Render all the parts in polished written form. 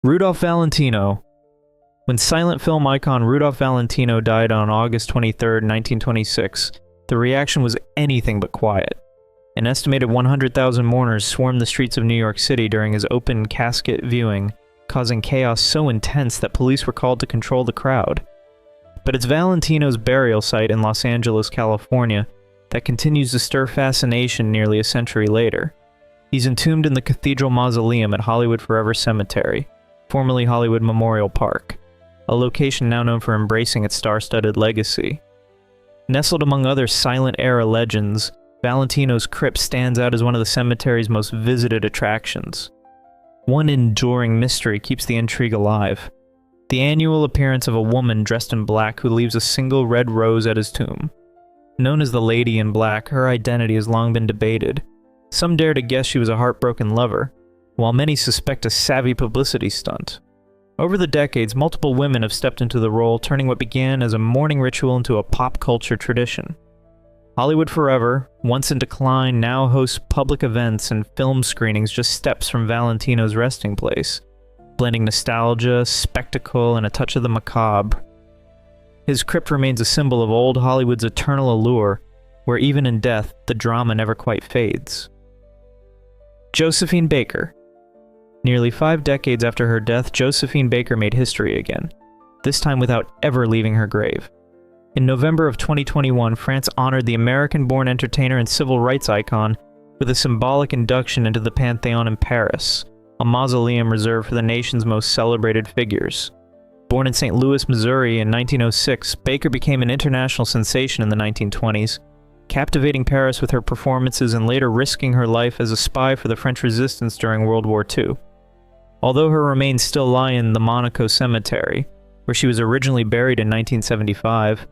Rudolph Valentino. When silent film icon Rudolph Valentino died on August 23, 1926, the reaction was anything but quiet. An estimated 100,000 mourners swarmed the streets of New York City during his open casket viewing, causing chaos so intense that police were called to control the crowd. But it's Valentino's burial site in Los Angeles, California, that continues to stir fascination nearly a century later. He's entombed in the Cathedral Mausoleum at Hollywood Forever Cemetery, formerly Hollywood Memorial Park, a location now known for embracing its star-studded legacy. Nestled among other silent-era legends, Valentino's crypt stands out as one of the cemetery's most visited attractions. One enduring mystery keeps the intrigue alive: the annual appearance of a woman dressed in black who leaves a single red rose at his tomb. Known as the Lady in Black, her identity has long been debated. Some dare to guess she was a heartbroken lover, while many suspect a savvy publicity stunt. Over the decades, multiple women have stepped into the role, turning what began as a mourning ritual into a pop culture tradition. Hollywood Forever, once in decline, now hosts public events and film screenings just steps from Valentino's resting place, blending nostalgia, spectacle, and a touch of the macabre. His crypt remains a symbol of old Hollywood's eternal allure, where even in death, the drama never quite fades. Josephine Baker. Nearly 5 decades after her death, Josephine Baker made history again, this time without ever leaving her grave. In November of 2021, France honored the American-born entertainer and civil rights icon with a symbolic induction into the Panthéon in Paris, a mausoleum reserved for the nation's most celebrated figures. Born in St. Louis, Missouri in 1906, Baker became an international sensation in the 1920s, captivating Paris with her performances and later risking her life as a spy for the French resistance during World War II. Although her remains still lie in the Monaco Cemetery, where she was originally buried in 1975,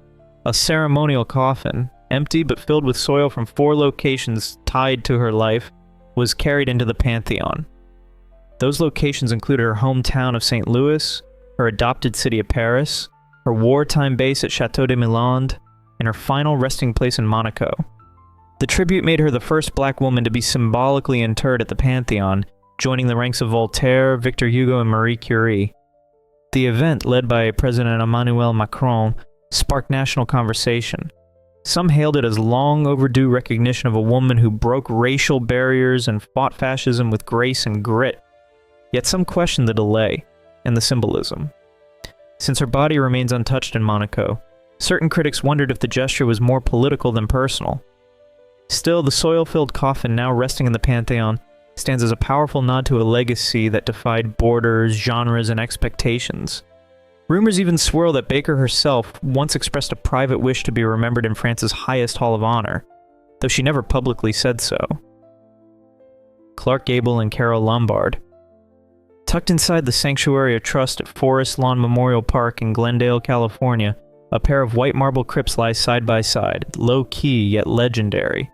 a ceremonial coffin, empty but filled with soil from 4 locations tied to her life, was carried into the Panthéon. Those locations included her hometown of St. Louis, her adopted city of Paris, her wartime base at Château de Milande, and her final resting place in Monaco. The tribute made her the first black woman to be symbolically interred at the Panthéon, joining the ranks of Voltaire, Victor Hugo, and Marie Curie. The event, led by President Emmanuel Macron, sparked national conversation. Some hailed it as long overdue recognition of a woman who broke racial barriers and fought fascism with grace and grit. Yet some questioned the delay and the symbolism. Since her body remains untouched in Monaco, certain critics wondered if the gesture was more political than personal. Still, the soil-filled coffin now resting in the Panthéon stands as a powerful nod to a legacy that defied borders, genres, and expectations. Rumors even swirl that Baker herself once expressed a private wish to be remembered in France's highest Hall of Honor, though she never publicly said so. Clark Gable and Carole Lombard. Tucked inside the Sanctuary of Trust at Forest Lawn Memorial Park in Glendale, California, a pair of white marble crypts lie side by side, low-key yet legendary.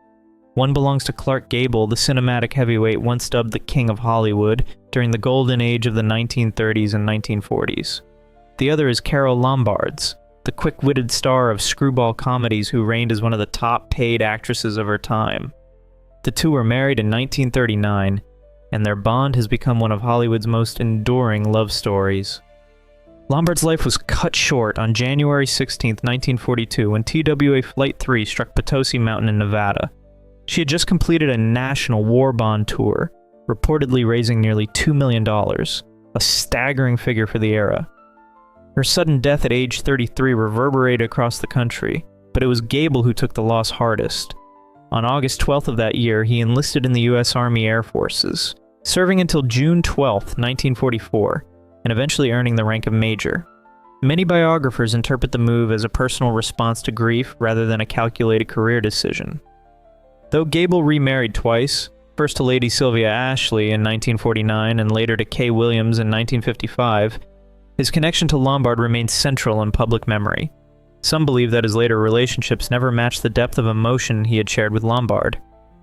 One belongs to Clark Gable, the cinematic heavyweight once dubbed the King of Hollywood during the golden age of the 1930s and 1940s. The other is Carole Lombard's, the quick-witted star of screwball comedies who reigned as one of the top-paid actresses of her time. The two were married in 1939, and their bond has become one of Hollywood's most enduring love stories. Lombard's life was cut short on January 16, 1942, when TWA Flight 3 struck Potosi Mountain in Nevada. She had just completed a national war bond tour, reportedly raising nearly $2 million, a staggering figure for the era. Her sudden death at age 33 reverberated across the country, but it was Gable who took the loss hardest. On August 12th of that year, he enlisted in the U.S. Army Air Forces, serving until June 12, 1944, and eventually earning the rank of major. Many biographers interpret the move as a personal response to grief rather than a calculated career decision. Though Gable remarried twice, first to Lady Sylvia Ashley in 1949 and later to Kay Williams in 1955, his connection to Lombard remains central in public memory. Some believe that his later relationships never matched the depth of emotion he had shared with Lombard.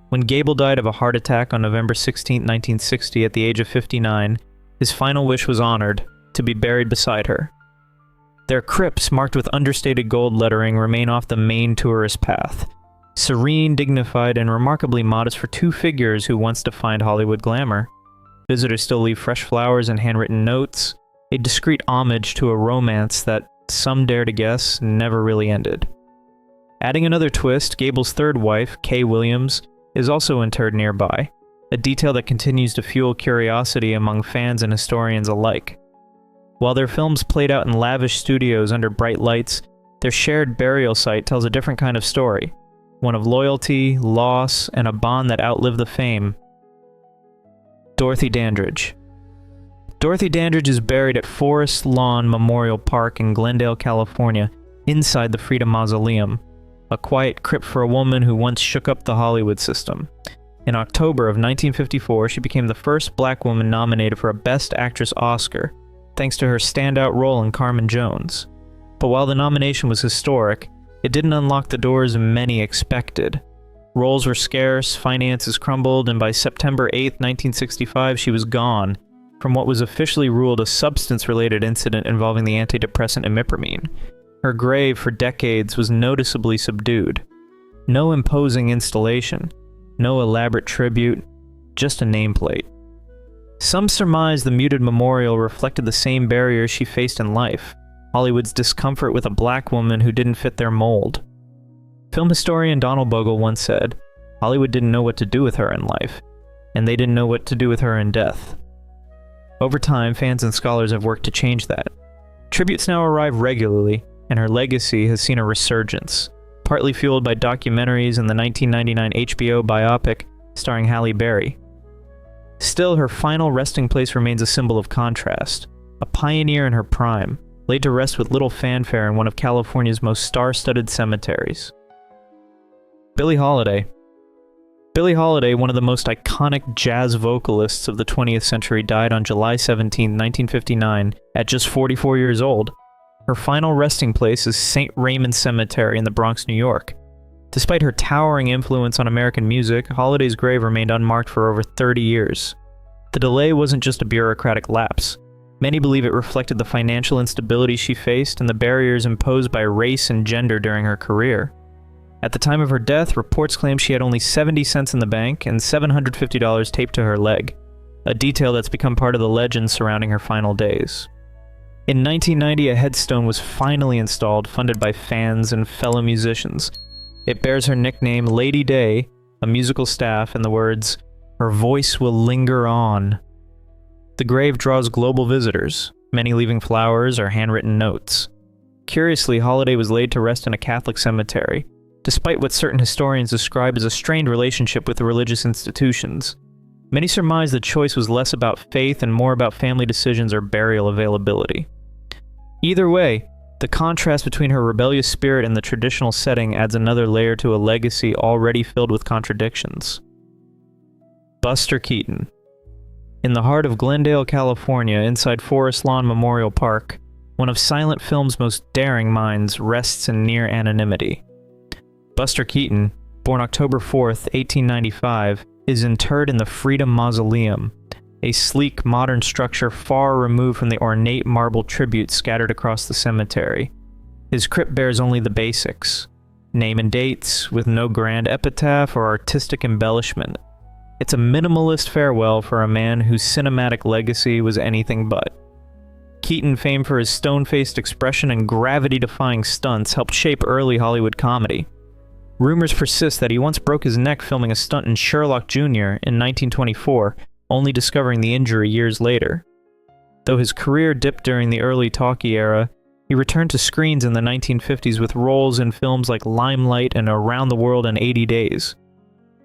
When Gable died of a heart attack on November 16, 1960 at the age of 59, his final wish was honored, to be buried beside her. Their crypts, marked with understated gold lettering, remain off the main tourist path. Serene, dignified, and remarkably modest for two figures who once defined Hollywood glamour. Visitors still leave fresh flowers and handwritten notes, a discreet homage to a romance that, some dare to guess, never really ended. Adding another twist, Gable's third wife, Kay Williams, is also interred nearby, a detail that continues to fuel curiosity among fans and historians alike. While their films played out in lavish studios under bright lights, their shared burial site tells a different kind of story, one of loyalty, loss, and a bond that outlived the fame. Dorothy Dandridge. Dorothy Dandridge is buried at Forest Lawn Memorial Park in Glendale, California, inside the Freedom Mausoleum, a quiet crypt for a woman who once shook up the Hollywood system. In October of 1954, she became the first black woman nominated for a Best Actress Oscar, thanks to her standout role in Carmen Jones. But while the nomination was historic, it didn't unlock the doors many expected. Roles were scarce, finances crumbled, and by September 8, 1965, she was gone from what was officially ruled a substance-related incident involving the antidepressant imipramine. Her grave for decades was noticeably subdued. No imposing installation, no elaborate tribute, just a nameplate. Some surmise the muted memorial reflected the same barriers she faced in life, Hollywood's discomfort with a black woman who didn't fit their mold. Film historian Donald Bogle once said, "Hollywood didn't know what to do with her in life, and they didn't know what to do with her in death." Over time, fans and scholars have worked to change that. Tributes now arrive regularly, and her legacy has seen a resurgence, partly fueled by documentaries and the 1999 HBO biopic starring Halle Berry. Still, her final resting place remains a symbol of contrast, a pioneer in her prime, laid to rest with little fanfare in one of California's most star-studded cemeteries. Billie Holiday. Billie Holiday, one of the most iconic jazz vocalists of the 20th century, died on July 17, 1959, at just 44 years old. Her final resting place is St. Raymond Cemetery in the Bronx, New York. Despite her towering influence on American music, Holiday's grave remained unmarked for over 30 years. The delay wasn't just a bureaucratic lapse. Many believe it reflected the financial instability she faced and the barriers imposed by race and gender during her career. At the time of her death, reports claimed she had only 70 cents in the bank and $750 taped to her leg, a detail that's become part of the legend surrounding her final days. In 1990, a headstone was finally installed, funded by fans and fellow musicians. It bears her nickname, Lady Day, a musical staff, and the words, "Her voice will linger on." The grave draws global visitors, many leaving flowers or handwritten notes. Curiously, Holiday was laid to rest in a Catholic cemetery, despite what certain historians describe as a strained relationship with the religious institutions. Many surmise the choice was less about faith and more about family decisions or burial availability. Either way, the contrast between her rebellious spirit and the traditional setting adds another layer to a legacy already filled with contradictions. Buster Keaton. In the heart of Glendale, California, inside Forest Lawn Memorial Park, one of silent film's most daring minds rests in near anonymity. Buster Keaton, born October 4th, 1895, is interred in the Freedom Mausoleum, a sleek, modern structure far removed from the ornate marble tributes scattered across the cemetery. His crypt bears only the basics, name and dates, with no grand epitaph or artistic embellishment. It's a minimalist farewell for a man whose cinematic legacy was anything but. Keaton, famed for his stone-faced expression and gravity-defying stunts, helped shape early Hollywood comedy. Rumors persist that he once broke his neck filming a stunt in Sherlock Jr. in 1924, only discovering the injury years later. Though his career dipped during the early talkie era, he returned to screens in the 1950s with roles in films like Limelight and Around the World in 80 Days.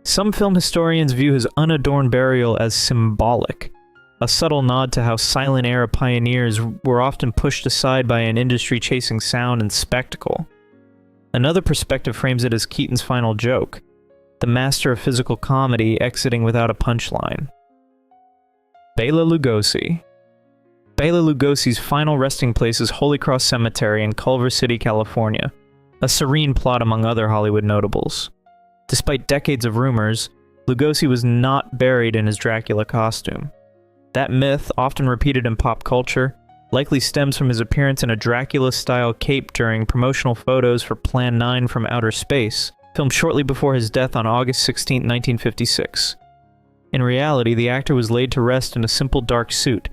Some film historians view his unadorned burial as symbolic, a subtle nod to how silent-era pioneers were often pushed aside by an industry chasing sound and spectacle. Another perspective frames it as Keaton's final joke, the master of physical comedy exiting without a punchline. Bela Lugosi. Bela Lugosi's final resting place is Holy Cross Cemetery in Culver City, California, a serene plot among other Hollywood notables. Despite decades of rumors, Lugosi was not buried in his Dracula costume. That myth, often repeated in pop culture, likely stems from his appearance in a Dracula-style cape during promotional photos for Plan 9 from Outer Space, filmed shortly before his death on August 16, 1956. In reality, the actor was laid to rest in a simple dark suit,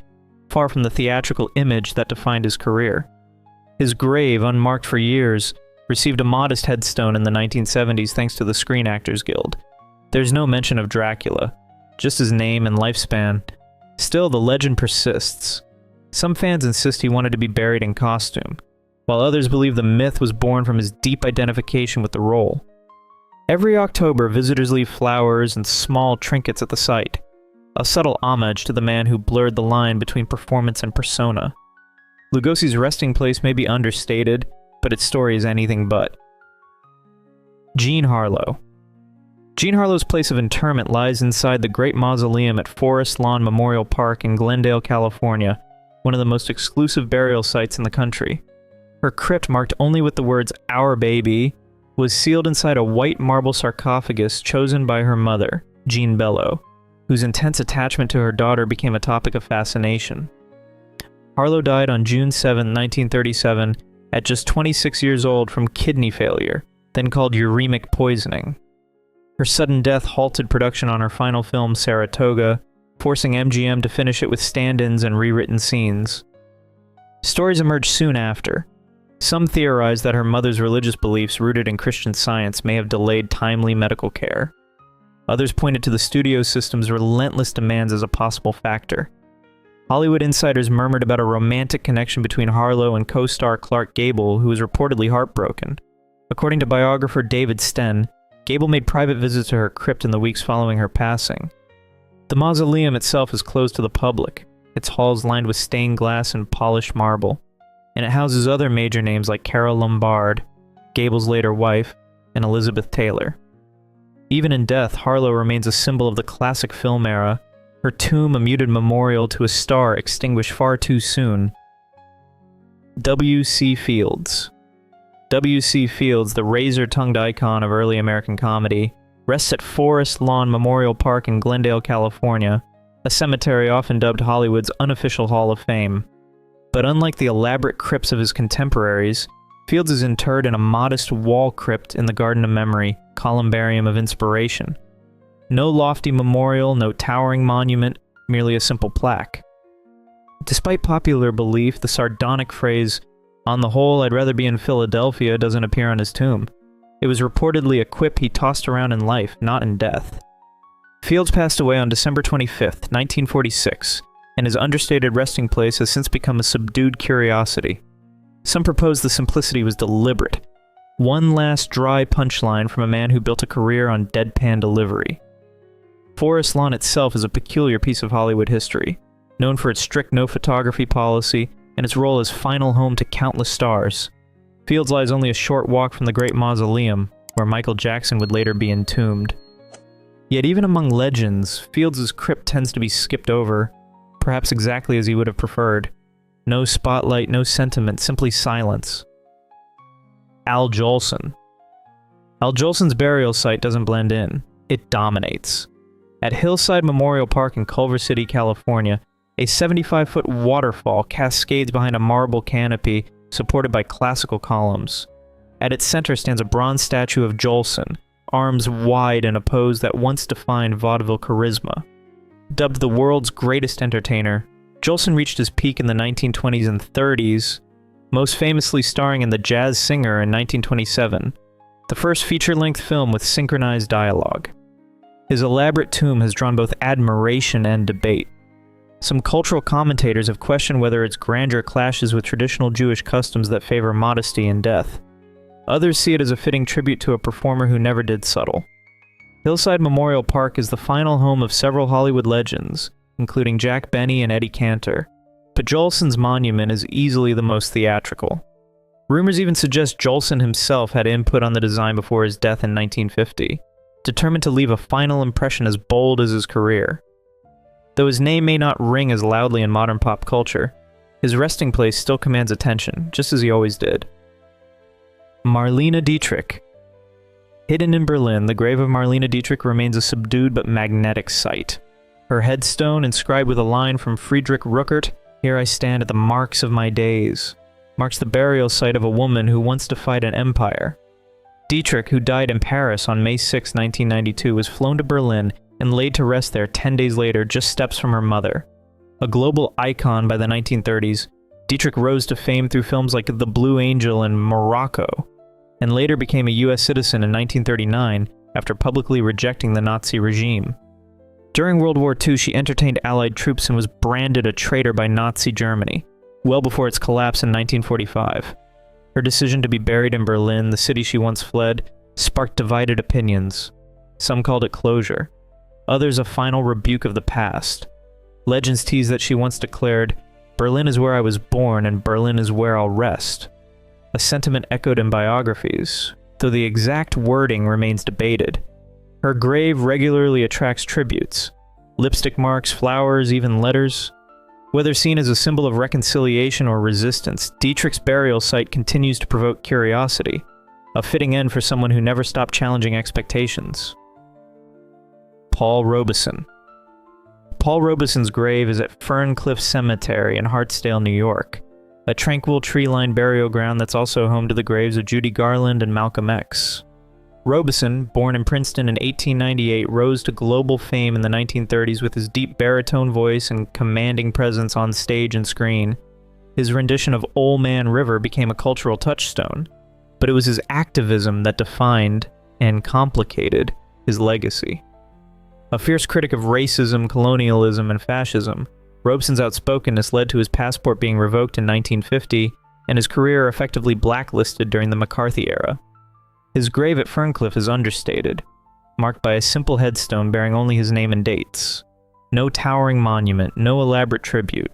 far from the theatrical image that defined his career. His grave, unmarked for years, received a modest headstone in the 1970s thanks to the Screen Actors Guild. There's no mention of Dracula, just his name and lifespan. Still, the legend persists. Some fans insist he wanted to be buried in costume, while others believe the myth was born from his deep identification with the role. Every October, visitors leave flowers and small trinkets at the site, a subtle homage to the man who blurred the line between performance and persona. Lugosi's resting place may be understated, but its story is anything but. Jean Harlow. Jean Harlow's place of interment lies inside the Great Mausoleum at Forest Lawn Memorial Park in Glendale, California, one of the most exclusive burial sites in the country. Her crypt, marked only with the words "Our Baby," was sealed inside a white marble sarcophagus chosen by her mother, Jean Bello, whose intense attachment to her daughter became a topic of fascination. Harlow died on June 7, 1937, at just 26 years old from kidney failure, then called uremic poisoning. Her sudden death halted production on her final film, Saratoga, forcing MGM to finish it with stand-ins and rewritten scenes. Stories emerged soon after. Some theorized that her mother's religious beliefs, rooted in Christian Science, may have delayed timely medical care. Others pointed to the studio system's relentless demands as a possible factor. Hollywood insiders murmured about a romantic connection between Harlow and co-star Clark Gable, who was reportedly heartbroken. According to biographer David Sten, Gable made private visits to her crypt in the weeks following her passing. The mausoleum itself is closed to the public, its halls lined with stained glass and polished marble, and it houses other major names like Carole Lombard, Gable's later wife, and Elizabeth Taylor. Even in death, Harlow remains a symbol of the classic film era, her tomb a muted memorial to a star extinguished far too soon. W.C. Fields. W.C. Fields, the razor-tongued icon of early American comedy, rests at Forest Lawn Memorial Park in Glendale, California, a cemetery often dubbed Hollywood's unofficial Hall of Fame. But unlike the elaborate crypts of his contemporaries, Fields is interred in a modest wall crypt in the Garden of Memory, columbarium of inspiration. No lofty memorial, no towering monument, merely a simple plaque. Despite popular belief, the sardonic phrase, "On the whole, I'd rather be in Philadelphia," doesn't appear on his tomb. It was reportedly a quip he tossed around in life, not in death. Fields passed away on December 25, 1946, and his understated resting place has since become a subdued curiosity. Some propose the simplicity was deliberate. One last dry punchline from a man who built a career on deadpan delivery. Forest Lawn itself is a peculiar piece of Hollywood history, known for its strict no-photography policy and its role as final home to countless stars. Fields lies only a short walk from the Great Mausoleum, where Michael Jackson would later be entombed. Yet even among legends, Fields' crypt tends to be skipped over, perhaps exactly as he would have preferred. No spotlight, no sentiment, simply silence. Al Jolson. Al Jolson's burial site doesn't blend in, it dominates. At Hillside Memorial Park in Culver City, California, a 75-foot waterfall cascades behind a marble canopy supported by classical columns. At its center stands a bronze statue of Jolson, arms wide in a pose that once defined vaudeville charisma. Dubbed the world's greatest entertainer, Jolson reached his peak in the 1920s and 30s, most famously starring in The Jazz Singer in 1927, the first feature-length film with synchronized dialogue. His elaborate tomb has drawn both admiration and debate. Some cultural commentators have questioned whether its grandeur clashes with traditional Jewish customs that favor modesty in death. Others see it as a fitting tribute to a performer who never did subtle. Hillside Memorial Park is the final home of several Hollywood legends, including Jack Benny and Eddie Cantor, but Jolson's monument is easily the most theatrical. Rumors even suggest Jolson himself had input on the design before his death in 1950, determined to leave a final impression as bold as his career. Though his name may not ring as loudly in modern pop culture, his resting place still commands attention, just as he always did. Marlene Dietrich. Hidden in Berlin, the grave of Marlene Dietrich remains a subdued but magnetic sight. Her headstone, inscribed with a line from Friedrich Ruckert, "Here I stand at the marks of my days," marks the burial site of a woman who once defied an empire. Dietrich, who died in Paris on May 6, 1992, was flown to Berlin and laid to rest there 10 days later, just steps from her mother. A global icon by the 1930s, Dietrich rose to fame through films like The Blue Angel and Morocco, and later became a U.S. citizen in 1939 after publicly rejecting the Nazi regime. During World War II, she entertained Allied troops and was branded a traitor by Nazi Germany, well before its collapse in 1945. Her decision to be buried in Berlin, the city she once fled, sparked divided opinions. Some called it closure, others a final rebuke of the past. Legends tease that she once declared, "Berlin is where I was born, and Berlin is where I'll rest," a sentiment echoed in biographies, though the exact wording remains debated. Her grave regularly attracts tributes, lipstick marks, flowers, even letters. Whether seen as a symbol of reconciliation or resistance, Dietrich's burial site continues to provoke curiosity, a fitting end for someone who never stopped challenging expectations. Paul Robeson. Paul Robeson's grave is at Ferncliff Cemetery in Hartsdale, New York, a tranquil tree-lined burial ground that's also home to the graves of Judy Garland and Malcolm X. Robeson, born in Princeton in 1898, rose to global fame in the 1930s with his deep baritone voice and commanding presence on stage and screen. His rendition of Old Man River became a cultural touchstone, but it was his activism that defined and complicated his legacy. A fierce critic of racism, colonialism, and fascism, Robeson's outspokenness led to his passport being revoked in 1950 and his career effectively blacklisted during the McCarthy era. His grave at Ferncliff is understated, marked by a simple headstone bearing only his name and dates. No towering monument, no elaborate tribute.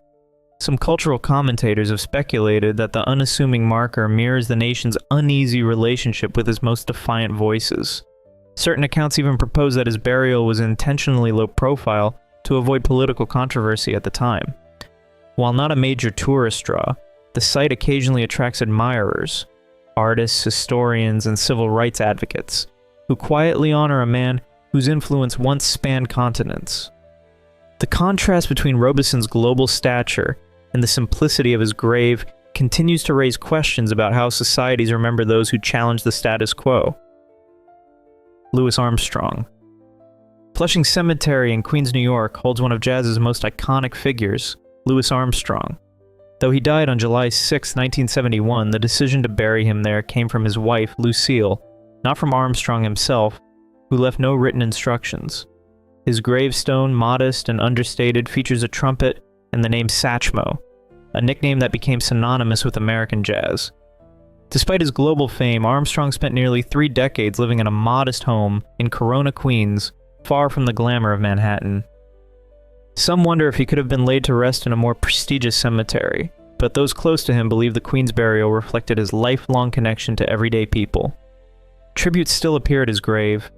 Some cultural commentators have speculated that the unassuming marker mirrors the nation's uneasy relationship with his most defiant voices. Certain accounts even propose that his burial was intentionally low profile to avoid political controversy at the time. While not a major tourist draw, the site occasionally attracts admirers, artists, historians, and civil rights advocates, who quietly honor a man whose influence once spanned continents. The contrast between Robeson's global stature and the simplicity of his grave continues to raise questions about how societies remember those who challenge the status quo. Louis Armstrong. Flushing Cemetery in Queens, New York holds one of jazz's most iconic figures, Louis Armstrong. Though he died on July 6, 1971, the decision to bury him there came from his wife, Lucille, not from Armstrong himself, who left no written instructions. His gravestone, modest and understated, features a trumpet and the name Satchmo, a nickname that became synonymous with American jazz. Despite his global fame, Armstrong spent nearly 3 decades living in a modest home in Corona, Queens, far from the glamour of Manhattan. Some wonder if he could have been laid to rest in a more prestigious cemetery, but those close to him believe the Queens burial reflected his lifelong connection to everyday people. Tributes still appear at his grave,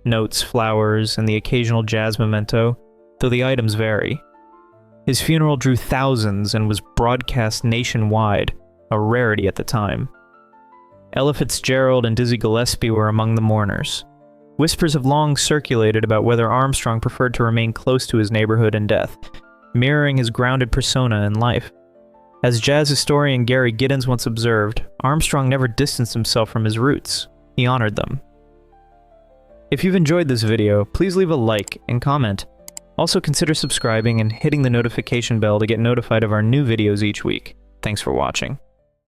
notes, flowers, and the occasional jazz memento, though the items vary. His funeral drew thousands and was broadcast nationwide, a rarity at the time. Ella Fitzgerald and Dizzy Gillespie were among the mourners. Whispers have long circulated about whether Armstrong preferred to remain close to his neighborhood in death, mirroring his grounded persona in life. As jazz historian Gary Giddens once observed, Armstrong never distanced himself from his roots. He honored them. If you've enjoyed this video, please leave a like and comment. Also consider subscribing and hitting the notification bell to get notified of our new videos each week. Thanks for watching.